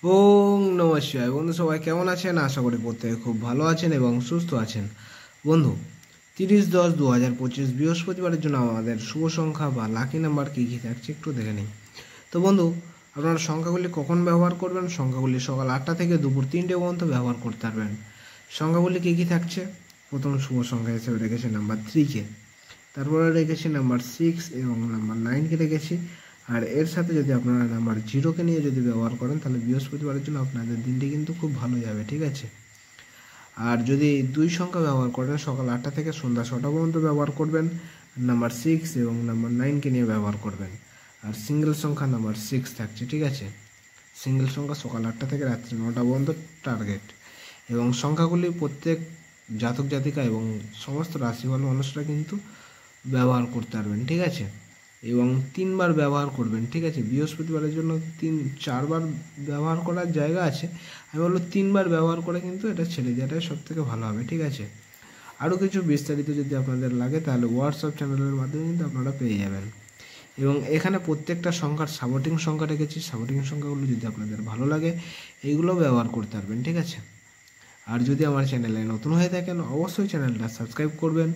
ওং নমঃ শিবায়। বন্ধু সবাই কেমন আছেন? আশা করি প্রত্যেকে খুব ভালো আছেন এবং সুস্থ আছেন। বন্ধু, 30-10-2025 বৃহস্পতিবারের জন্য আমাদের শুভ সংখ্যা বা লাকি নাম্বার কী কী থাকছে একটু দেখে নিই। তো বন্ধু, আপনারা সংখ্যাগুলি কখন ব্যবহার করবেন? সংখ্যাগুলি সকাল 8টা থেকে দুপুর 3টে পর্যন্ত ব্যবহার করতে পারবেন। সংখ্যাগুলি কী কী থাকছে? প্রথম শুভ সংখ্যা হিসেবে রেখেছি নাম্বার 3কে, তারপরে রেখেছি নাম্বার 6 এবং নাম্বার 9কে রেখেছি। আর এর সাথে যদি আপনারা নাম্বার 0কে নিয়ে যদি ব্যবহার করেন তাহলে বৃহস্পতিবারের জন্য আপনাদের দিনটি কিন্তু খুব ভালো যাবে, ঠিক আছে। আর যদি দুই সংখ্যা ব্যবহার করেন, সকাল 8টা থেকে সন্ধ্যা 6টা পর্যন্ত ব্যবহার করবেন, নাম্বার 6 এবং নাম্বার 9কে নিয়ে ব্যবহার করবেন। আর সিঙ্গেল সংখ্যা নাম্বার 6 থাকছে, ঠিক আছে। সিঙ্গেল সংখ্যা সকাল 8টা থেকে রাত্রি 9টা পর্যন্ত টার্গেট। এবং সংখ্যাগুলি প্রত্যেক জাতক জাতিকা এবং সমস্ত রাশিফল মানুষরা কিন্তু ব্যবহার করতে পারবেন, ঠিক আছে। এবং 3বার ব্যবহার করবেন, ঠিক আছে। বৃহস্পতিবারের জন্য 4বার ব্যবহার করার জায়গা আছে, আমি বলবো 3বার ব্যবহার করে কিন্তু এটা ছেড়ে দেওয়াটাই সব থেকে ভালো হবে, ঠিক আছে। আরও কিছু বিস্তারিত যদি আপনাদের লাগে তাহলে হোয়াটসঅ্যাপ চ্যানেলের মাধ্যমে কিন্তু আপনারা পেয়ে যাবেন। এবং এখানে প্রত্যেকটা সংখ্যার সাপোর্টিং সংখ্যা রেখেছি, সাপোর্টিং সংখ্যাগুলো যদি আপনাদের ভালো লাগে এইগুলো ব্যবহার করতে পারবেন, ঠিক আছে। আর যদি আমার চ্যানেলে নতুন হয়ে থাকেন অবশ্যই চ্যানেলটা সাবস্ক্রাইব করবেন,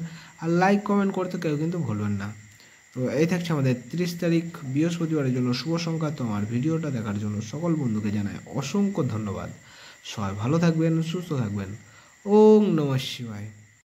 আর লাইক কমেন্ট করতে কেউ কিন্তু ভুলবেন না। তো এই থাকছে আমাদের 30 তারিখ বৃহস্পতিবারের জন্য শুভ সংখ্যা। তো আমার ভিডিওটা দেখার জন্য সকল বন্ধুকে জানাই অসংখ্য ধন্যবাদ। সবাই ভালো থাকবেন, সুস্থ থাকবেন। ওং নমঃ শিবায়।